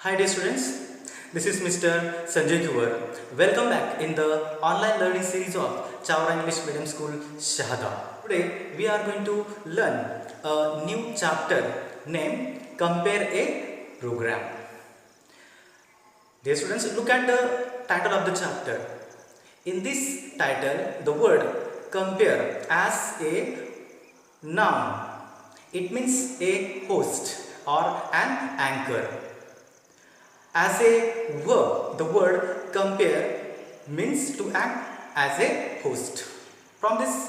Hi dear students, this is Mr. Sanjay Kuwar. Welcome back in the online learning series of Chawra English Medium School, Shahada. Today we are going to learn a new chapter named Compare a Program. Dear students, look at the title of the chapter. In this title, the word compare as a noun. It means a host or an anchor. As a verb, the word compare means to act as a host. From this,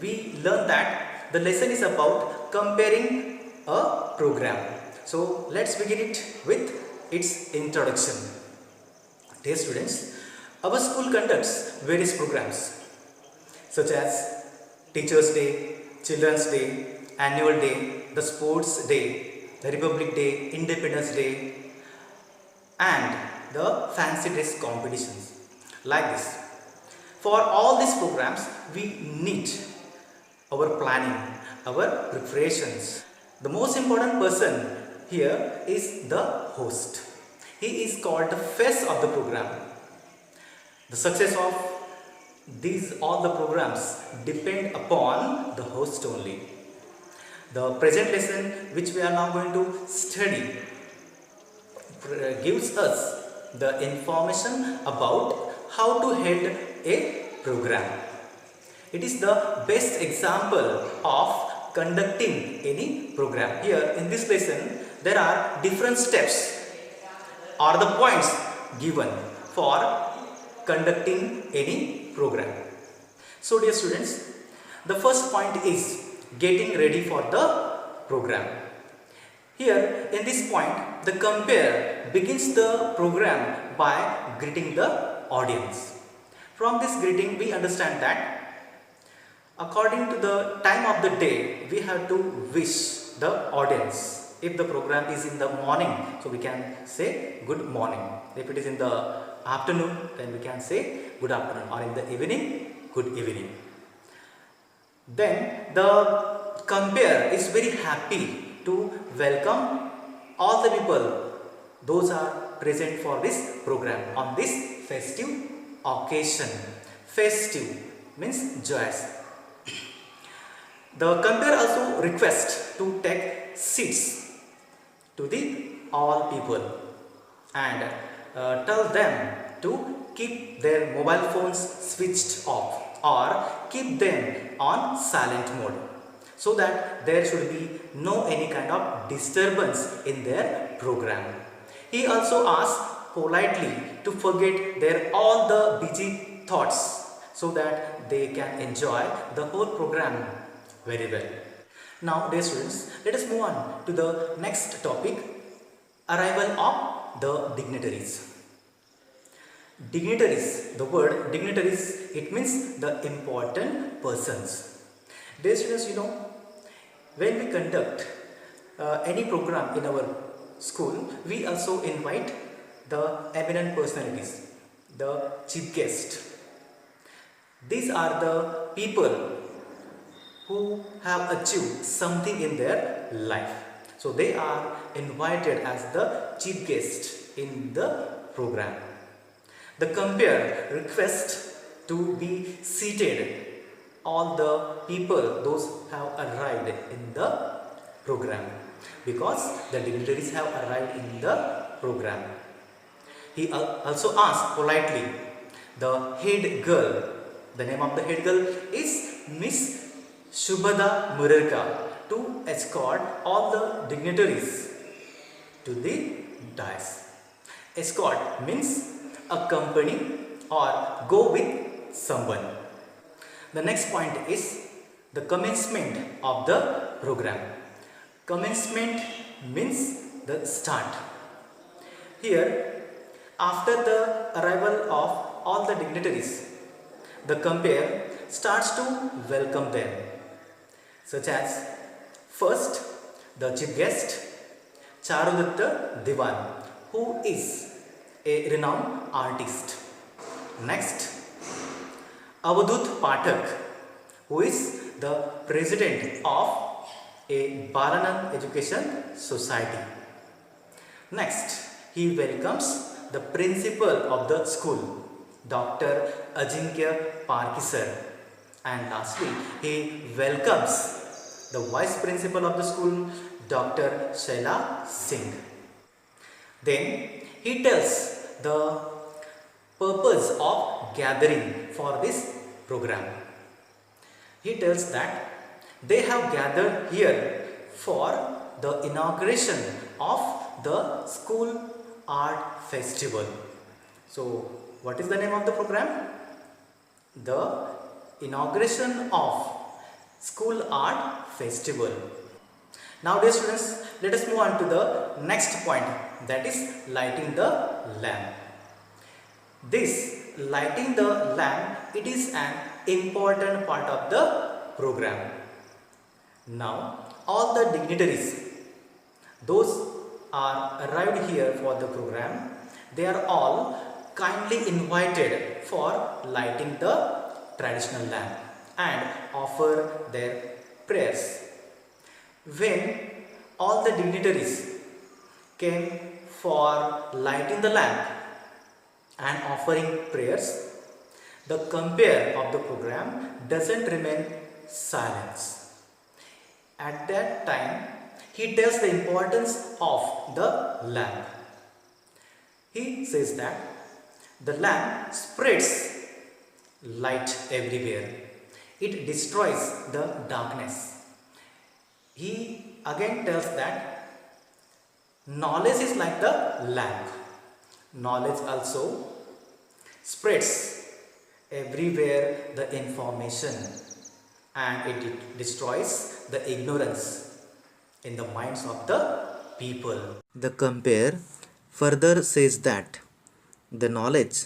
we learn that the lesson is about comparing a program. So, let's begin it with its introduction. Dear students, our school conducts various programs such as Teachers' Day, Children's Day, Annual Day, the Sports Day, the Republic Day, Independence Day, and the fancy dress competitions like this. For all these programs, we need our planning, our preparations. The most important person here is the host. He is called the face of the program. The success of all the programs depend upon the host only. The present lesson which we are now going to study gives us the information about how to head a program. It is the best example of conducting any program. Here in this lesson, there are different steps or the points given for conducting any program. So dear students, the first point is getting ready for the program. Here in this point, the compare begins the program by greeting the audience. From this greeting, we understand that according to the time of the day, we have to wish the audience. If the program is in the morning, so we can say good morning. If it is in the afternoon, then we can say good afternoon, or in the evening, good evening. Then the compare is very happy to welcome all the people those are present for this program on this festive occasion. Festive means joyous. The compare also request to take seats to the all people and tell them to keep their mobile phones switched off or keep them on silent mode, so that there should be no any kind of disturbance in their program. He also asked politely to forget their all the busy thoughts so that they can enjoy the whole program very well. Now dear students, let us move on to the next topic, arrival of the dignitaries. Dignitaries, the word dignitaries, it means the important persons. Dear students, when we conduct any program in our school, we also invite the eminent personalities, the chief guest. These are the people who have achieved something in their life. So they are invited as the chief guest in the program. The compare request to be seated all the people those have arrived in the program, because the dignitaries have arrived in the program. He also asked politely the head girl. The name of the head girl is Miss Shubhada Murarka to escort all the dignitaries to the dais. Escort means accompany or go with someone. The next point is the commencement of the program. Commencement means the start. Here, after the arrival of all the dignitaries, the compare starts to welcome them, such as first the chief guest Charudatta Diwan, who is a renowned artist. Next, Avadut Pathak, who is the president of a Balanand Education Society. Next, he welcomes the principal of the school, Dr. Ajinkya Parkisar. And lastly, he welcomes the vice principal of the school, Dr. Shaila Singh. Then he tells the purpose of gathering for this program. He tells that they have gathered here for the inauguration of the school art festival. So, what is the name of the program? The inauguration of school art festival. Now, dear students, let us move on to the next point, that is lighting the lamp. This lighting the lamp, it is an important part of the program. Now, all the dignitaries, those are arrived here for the program, they are all kindly invited for lighting the traditional lamp and offer their prayers. When all the dignitaries came for lighting the lamp and offering prayers, the compere of the program doesn't remain silent. At that time, he tells the importance of the lamp. He says that the lamp spreads light everywhere. It destroys the darkness. He again tells that knowledge is like the lamp. Knowledge also spreads everywhere the information, and it destroys the ignorance in the minds of the people. The compare further says that the knowledge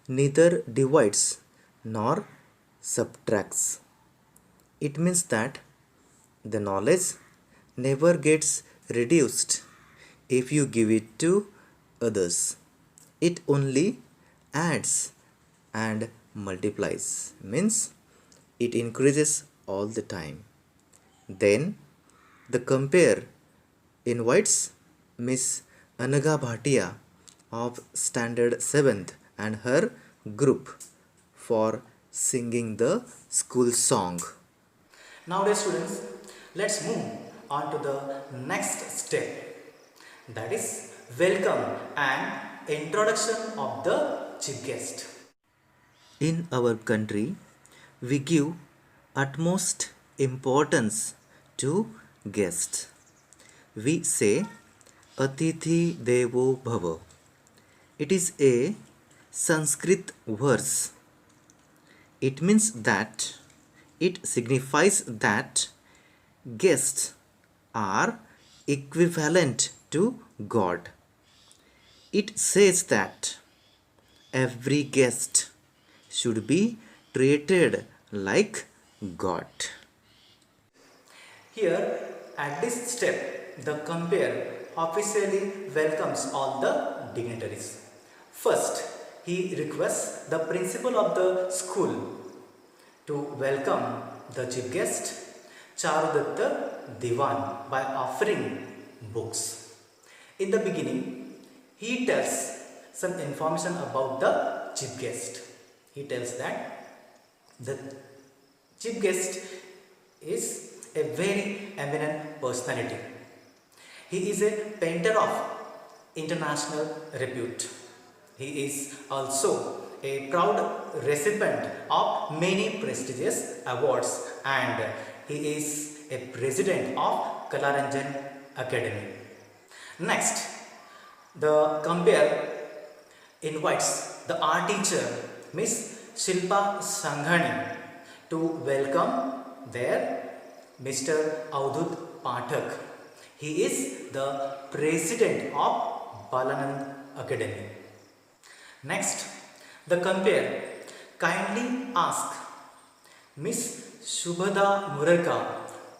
neither divides nor subtracts. It means that the knowledge never gets reduced if you give it to others. It only adds and multiplies, means it increases all the time. Then the compare invites Miss Anaga Bhatia of Standard 7th and her group for singing the school song. Now, dear students, let's move on to the next step, that is welcome and introduction of the chief guest. In our country, we give utmost importance to guests. We say Atithi Devo Bhava. It is a Sanskrit verse. It means that it signifies that guests are equivalent to God. It says that every guest should be treated like God. Here, at this step, the compare officially welcomes all the dignitaries. First, he requests the principal of the school to welcome the chief guest, Charudatta Diwan, by offering books. In the beginning, he tells some information about the chief guest. He tells that the chief guest is a very eminent personality. He is a painter of international repute. He is also a proud recipient of many prestigious awards, and he is a president of Kalaranjan Academy. Next, the compare invites the art teacher Miss Shilpa Sanghani to welcome their Mr. Avdut Pathak. He is the president of Balanand Academy. Next, the compare kindly ask Miss Shubhada Murarka,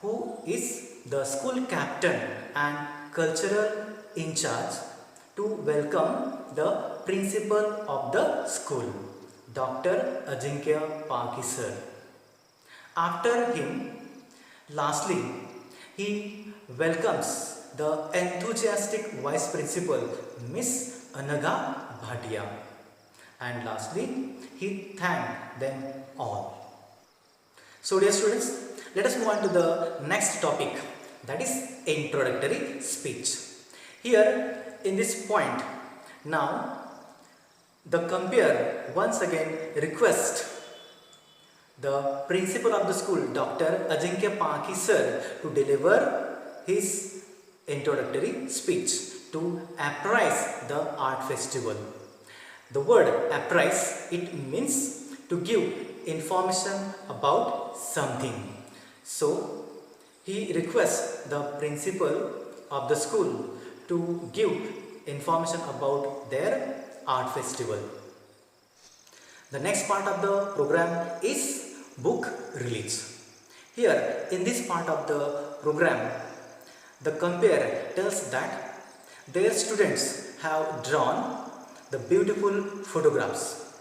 who is the school captain and cultural in charge, to welcome the principal of the school, Dr. Ajinkya Parkisar. After him, lastly, he welcomes the enthusiastic Vice Principal, Miss Anaga Bhatia. And lastly, he thanked them all. So dear students, let us move on to the next topic, that is introductory speech. Here in this point, now the compare once again request the principal of the school, Dr. Ajinkya Paki sir, to deliver his introductory speech to apprise the art festival. The word apprise, it means to give information about something. So he requests the principal of the school to give information about their art festival. The next part of the program is book release. Here in this part of the program, the compare tells that their students have drawn the beautiful photographs,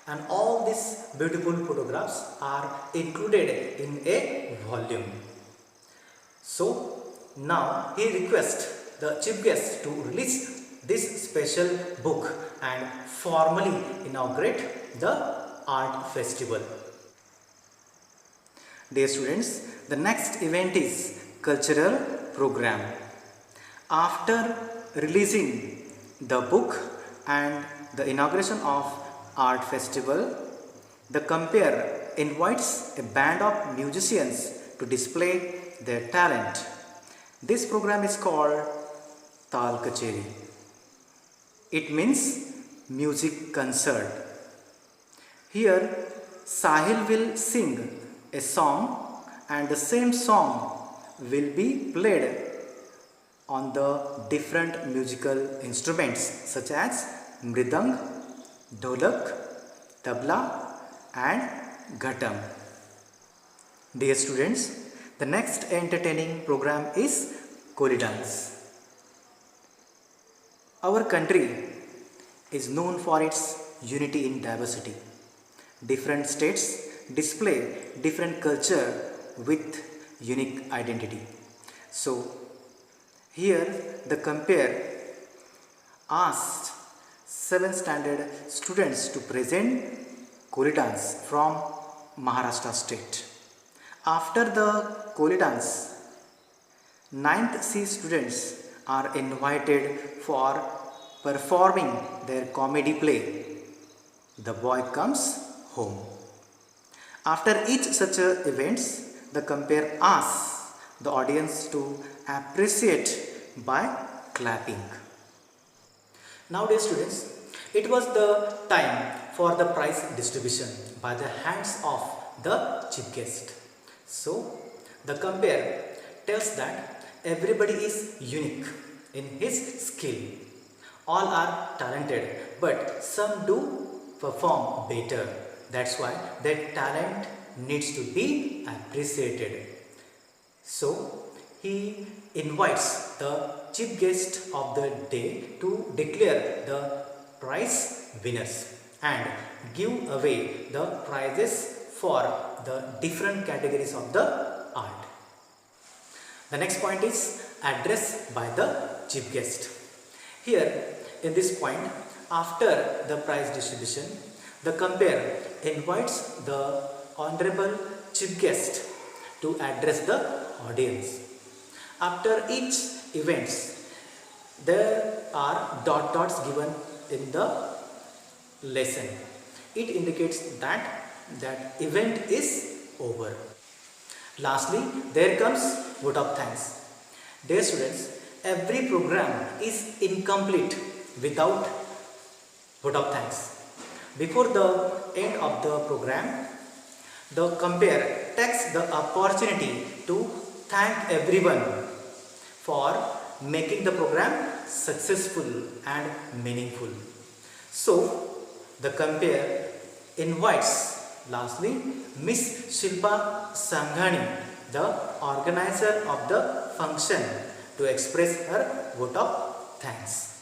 and all these beautiful photographs are included in a volume. So now he requests the chief guest to release this special book and formally inaugurate the art festival. Dear students, the next event is cultural program. After releasing the book and the inauguration of art festival, the compare invites a band of musicians to display their talent. This program is called Tal Kacheri. It means music concert. Here Sahil will sing a song and the same song will be played on the different musical instruments such as mridang, dholak, tabla and ghatam. Dear students, the next entertaining program is Koli dance. Our country is known for its unity in diversity. Different states display different culture with unique identity. So here the compare asked 7th standard students to present Koli dance from Maharashtra state. After the Koli dance, 9th C students are invited for performing their comedy play, The Boy Comes Home. After each such events, the compare asks the audience to appreciate by clapping. Now dear students, it was the time for the prize distribution by the hands of the chief guest. So the compare tells that everybody is unique in his skill. All are talented, but some do perform better. That's why their talent needs to be appreciated. So he invites the chief guest of the day to declare the prize winners and give away the prizes for the different categories of the art. The next point is address by the chief guest. Here in this point, after the prize distribution, the compare invites the honorable chief guest to address the audience. After each events, there are dots given in the lesson. It indicates that that event is over. Lastly, there comes vote of thanks. Dear students, every program is incomplete without vote of thanks. Before the end of the program, the compare takes the opportunity to thank everyone for making the program successful and meaningful. So, the compare invites lastly Miss Shilpa Sanghani, the organizer of the function, to express her vote of thanks.